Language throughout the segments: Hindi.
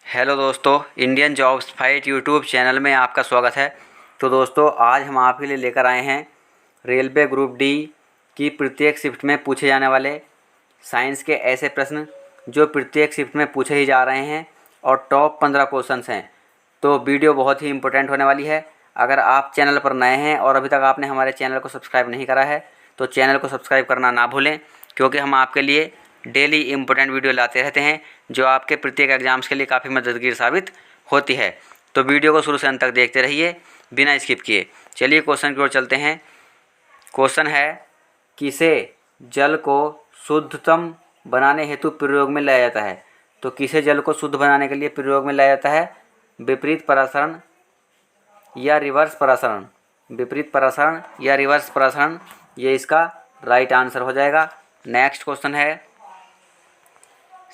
हेलो दोस्तों, Indian jobs fight YouTube channel में आपका स्वागत है। तो दोस्तों, आज हम आपके लिए लेकर आए हैं रेलवे ग्रुप डी की प्रत्येक शिफ्ट में पूछे जाने वाले साइंस के ऐसे प्रश्न जो प्रत्येक शिफ्ट में पूछे ही जा रहे हैं और टॉप 15 क्वेश्चंस हैं। तो वीडियो बहुत ही इंपॉर्टेंट होने वाली है। अगर आप चैनल पर नए हैं और अभी तक आपने हमारे चैनल को सब्सक्राइब नहीं करा है तो चैनल को सब्सक्राइब करना ना भूलें, क्योंकि हम आपके लिए डेली इम्पोर्टेंट वीडियो लाते रहते हैं जो आपके प्रत्येक एग्जाम्स के लिए काफ़ी मददगार साबित होती है। तो वीडियो को शुरू से अंत तक देखते रहिए बिना स्किप किए। चलिए क्वेश्चन की ओर चलते हैं। क्वेश्चन है, किसे जल को शुद्धतम बनाने हेतु प्रयोग में लाया जाता है? तो किसे जल को शुद्ध बनाने के लिए प्रयोग में लाया जाता है? विपरीत परासरण या रिवर्स परासरण? विपरीत परासरण या रिवर्स परासरण, ये इसका राइट आंसर हो जाएगा। नेक्स्ट क्वेश्चन है,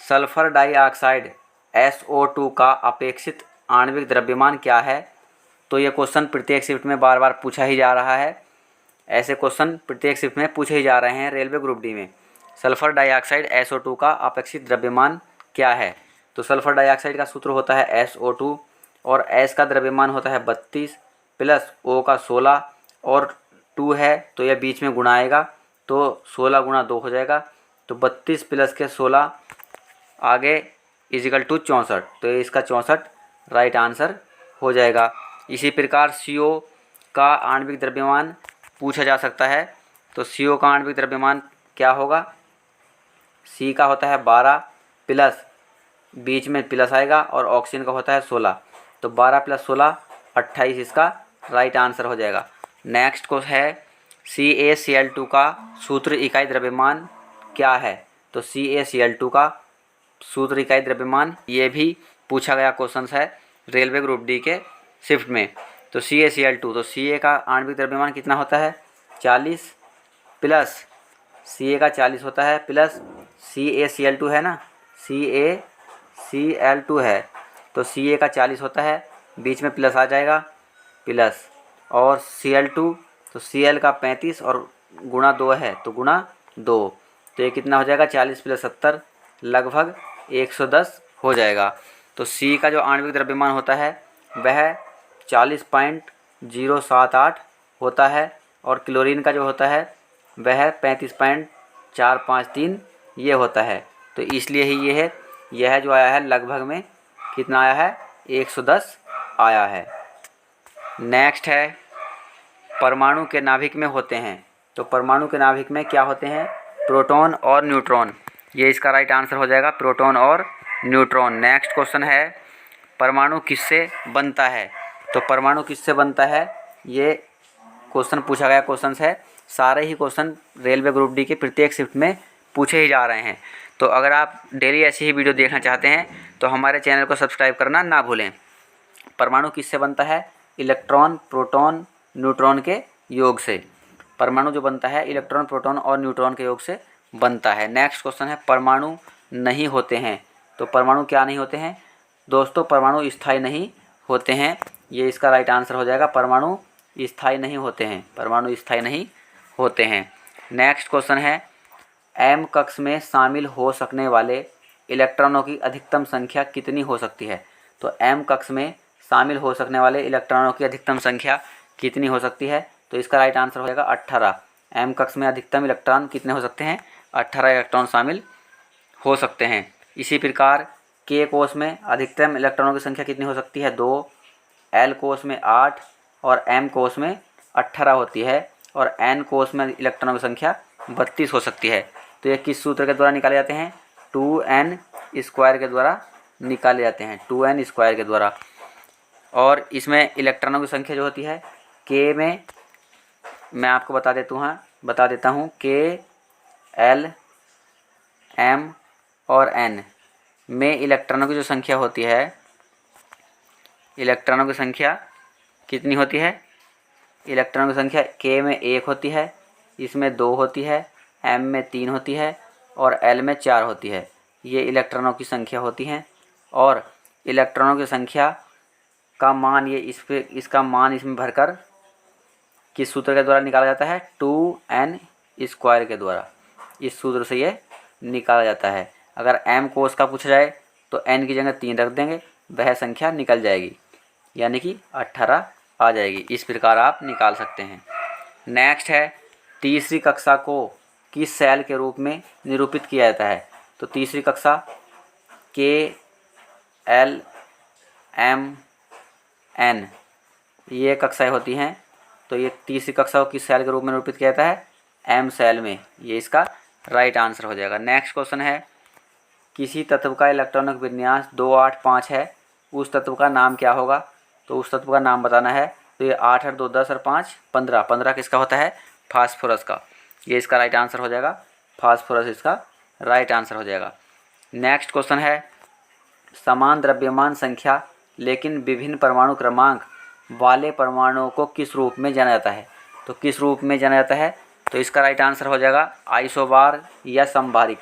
सल्फर डाइऑक्साइड SO2 का अपेक्षित आणविक द्रव्यमान क्या है? तो ये क्वेश्चन प्रत्येक शिफ्ट में बार बार पूछा ही जा रहा है। ऐसे क्वेश्चन प्रत्येक शिफ्ट में पूछे ही जा रहे हैं रेलवे ग्रुप डी में। सल्फर डाइऑक्साइड SO2 का अपेक्षित द्रव्यमान क्या है? तो सल्फर डाइऑक्साइड का सूत्र होता है SO2 और S का द्रव्यमान होता है 32 प्लस O का 16 और 2 है तो यह बीच में गुणा आएगा तो 16 गुणा 2 हो जाएगा। तो 32 प्लस के 16 आगे इजिकल टू 64, तो ये इसका 64 राइट आंसर हो जाएगा। इसी प्रकार CO का आणविक द्रव्यमान पूछा जा सकता है। तो CO का आणविक द्रव्यमान क्या होगा? C का होता है 12 प्लस बीच में प्लस आएगा और ऑक्सीजन का होता है 16, तो 12 प्लस 16 28 इसका राइट आंसर हो जाएगा। नेक्स्ट को है, CaCl2 का सूत्र इकाई द्रव्यमान क्या है? तो CaCl2 का सूत्र इकाई द्रव्यमान ये भी पूछा गया क्वेश्चन है रेलवे ग्रुप डी के शिफ्ट में। तो CaCl2, तो Ca का आणविक द्रव्यमान कितना होता है? 40 प्लस Ca का 40 होता है प्लस CaCl2 है ना, CaCl2 है तो Ca का 40 होता है, बीच में प्लस आ जाएगा प्लस और Cl2 तो Cl का 35 और गुणा 2 है तो गुणा 2, तो ये कितना हो जाएगा? 40 प्लस 70 लगभग 110 हो जाएगा। तो C का जो आणविक द्रव्यमान होता है वह 40.078 होता है और क्लोरीन का जो होता है वह 35.453 ये होता है। तो इसलिए ही यह जो आया है लगभग में कितना आया है? 110 आया है। नेक्स्ट है, परमाणु के नाभिक में होते हैं। तो परमाणु के नाभिक में क्या होते हैं? प्रोटॉन और न्यूट्रॉन, ये इसका राइट आंसर हो जाएगा, प्रोटॉन और न्यूट्रॉन। नेक्स्ट क्वेश्चन है, परमाणु किससे बनता है? तो परमाणु किससे बनता है ये क्वेश्चन पूछा गया क्वेश्चन है। सारे ही क्वेश्चन रेलवे ग्रुप डी के प्रत्येक शिफ्ट में पूछे ही जा रहे हैं। तो अगर आप डेली ऐसी ही वीडियो देखना चाहते हैं तो हमारे चैनल को सब्सक्राइब करना ना भूलें। परमाणु किससे बनता है? इलेक्ट्रॉन, प्रोटॉन, न्यूट्रॉन के योग से। परमाणु जो बनता है इलेक्ट्रॉन, प्रोटॉन और न्यूट्रॉन के योग से बनता है। नेक्स्ट क्वेश्चन है, परमाणु नहीं होते हैं। तो परमाणु क्या नहीं होते हैं? दोस्तों, परमाणु स्थायी नहीं होते हैं, ये इसका राइट आंसर हो जाएगा। परमाणु स्थायी नहीं होते हैं, परमाणु स्थायी नहीं होते हैं। नेक्स्ट क्वेश्चन है, M कक्ष में शामिल हो सकने वाले इलेक्ट्रॉनों की अधिकतम संख्या कितनी हो सकती है? तो M कक्ष में शामिल हो सकने वाले इलेक्ट्रॉनों की अधिकतम संख्या कितनी हो सकती है? तो इसका राइट आंसर हो जाएगा 18। M कक्ष में अधिकतम इलेक्ट्रॉन कितने हो सकते हैं? 18 इलेक्ट्रॉन शामिल हो सकते हैं। इसी प्रकार K कोष में अधिकतम इलेक्ट्रॉनों की संख्या कितनी हो सकती है? 2। L कोष में 8 और M कोष में 18 होती है और N कोष में इलेक्ट्रॉनों की संख्या 32 हो सकती है। तो ये किस सूत्र के द्वारा निकाले जाते हैं? 2n स्क्वायर के द्वारा निकाले जाते हैं, 2n स्क्वायर के द्वारा। और इसमें इलेक्ट्रॉनों की संख्या जो होती है K में, मैं आपको बता देता हूँ K, L, M और N में इलेक्ट्रॉनों की जो संख्या होती है, इलेक्ट्रॉनों की संख्या कितनी होती है? इलेक्ट्रॉनों की संख्या K में 1 होती है, इसमें 2 होती है, M में 3 होती है और L में 4 होती है। ये इलेक्ट्रॉनों की संख्या होती हैं और इलेक्ट्रॉनों की संख्या का मान इसका मान इसमें भरकर किस सूत्र के द्वारा निकाला जाता है? 2n स्क्वायर के द्वारा। इस सूत्र से ये निकाला जाता है। अगर M कोष का पूछा जाए तो n की जगह 3 रख देंगे वह संख्या निकल जाएगी, यानी कि 18 आ जाएगी। इस प्रकार आप निकाल सकते हैं। नेक्स्ट है तीसरी कक्षा को किस सेल के रूप में निरूपित किया जाता है। तो तीसरी कक्षा KLMN ये कक्षाएं होती हैं। तो ये तीसरी कक्षा को किस सेल के रूप में निरूपित किया जाता है, M सेल में। ये इसका राइट आंसर हो जाएगा। नेक्स्ट क्वेश्चन है किसी तत्व का इलेक्ट्रॉनिक विन्यास 2, 8, 5 है, उस तत्व का नाम क्या होगा। तो उस तत्व का नाम बताना है। तो ये 8 और 2 10 और 5 15, 15 किसका होता है, फास्फोरस का। ये इसका राइट आंसर हो जाएगा, फास्फोरस इसका राइट आंसर हो जाएगा। नेक्स्ट क्वेश्चन है समान द्रव्यमान संख्या लेकिन विभिन्न परमाणु क्रमांक वाले परमाणुओं को किस रूप में जाना जाता है। तो किस रूप में जाना जाता है, तो इसका राइट आंसर हो जाएगा आइसोबार या समभारिक।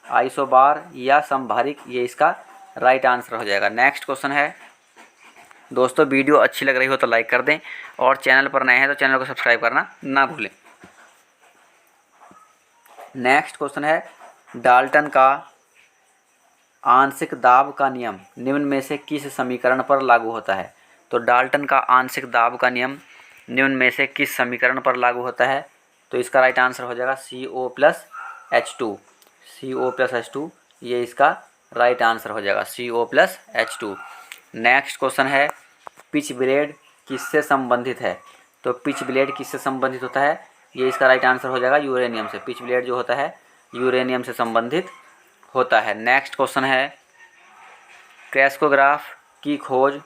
आइसोबार या समभारिक ये इसका राइट आंसर हो जाएगा। नेक्स्ट क्वेश्चन है दोस्तों, वीडियो अच्छी लग रही हो तो लाइक कर दें और चैनल पर नए हैं तो चैनल को सब्सक्राइब करना ना भूलें। नेक्स्ट क्वेश्चन है डाल्टन का आंशिक दाब का नियम निम्न में से किस समीकरण पर लागू होता है। तो डाल्टन का आंशिक दाब का नियम निम्न में से किस समीकरण पर लागू होता है। तो इसका राइट आंसर हो जाएगा CO+H2। CO+H2 ये इसका राइट आंसर हो जाएगा, CO+H2। नेक्स्ट क्वेश्चन है पिच ब्लेड किससे संबंधित है। तो पिच ब्लेड किससे संबंधित होता है, ये इसका राइट आंसर हो जाएगा यूरेनियम से। पिच ब्लेड जो होता है यूरेनियम से संबंधित होता है। नेक्स्ट क्वेश्चन है क्रेस्कोग्राफ की खोज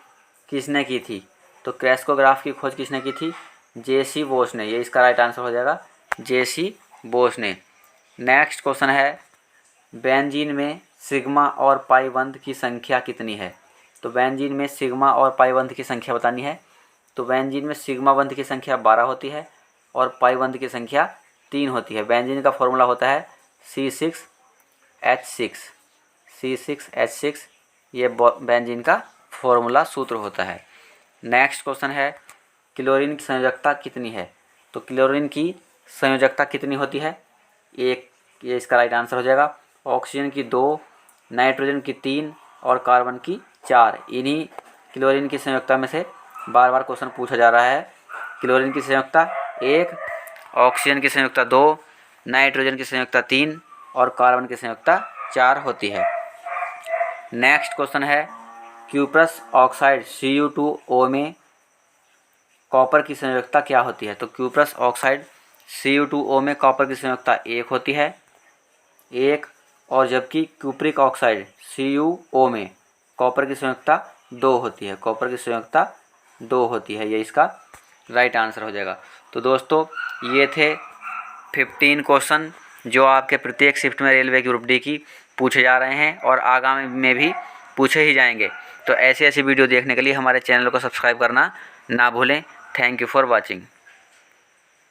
किसने की थी। तो क्रेस्कोग्राफ की खोज किसने की थी, J.C. बोस ने। ये इसका राइट आंसर हो जाएगा J.C. बोस ने। नेक्स्ट क्वेश्चन है बेंजीन में सिग्मा और पाई बंध की संख्या कितनी है। तो बेंजीन में सिग्मा और पाई बंध की संख्या बतानी है। तो बेंजीन में सिग्मा बंध की संख्या 12 होती है और पाई बंध की संख्या 3 होती है। बेंजीन का फॉर्मूला होता है C6H6। C6H6 ये बेंजीन का फॉर्मूला सूत्र होता है। नेक्स्ट क्वेश्चन है क्लोरीन की संयोजकता कितनी है। तो क्लोरीन की संयोजकता कितनी होती है, 1। ये इसका राइट आंसर हो जाएगा। ऑक्सीजन की 2, नाइट्रोजन की 3 और कार्बन की 4। इन्हीं क्लोरीन की संयोजकता में से बार बार क्वेश्चन पूछा जा रहा है। क्लोरीन की संयोजकता 1, ऑक्सीजन की संयोजकता 2, नाइट्रोजन की संयोजकता 3 और कार्बन की संयोजकता 4 होती है। नेक्स्ट क्वेश्चन है क्यूप्रस ऑक्साइड Cu2O में कॉपर की संयोजकता क्या होती है। तो क्यूप्रस ऑक्साइड Cu2O में कॉपर की संयोजकता 1 होती है, 1। और जबकि क्यूप्रिक ऑक्साइड CuO में कॉपर की संयोजकता 2 होती है। कॉपर की संयोजकता 2 होती है, ये इसका राइट आंसर हो जाएगा। तो दोस्तों ये थे 15 क्वेश्चन जो आपके प्रत्येक शिफ्ट में रेलवे ग्रुप डी की पूछे जा रहे हैं और आगामी में भी पूछे ही जाएंगे। तो ऐसी वीडियो देखने के लिए हमारे चैनल को सब्सक्राइब करना ना भूलें। Thank you for watching.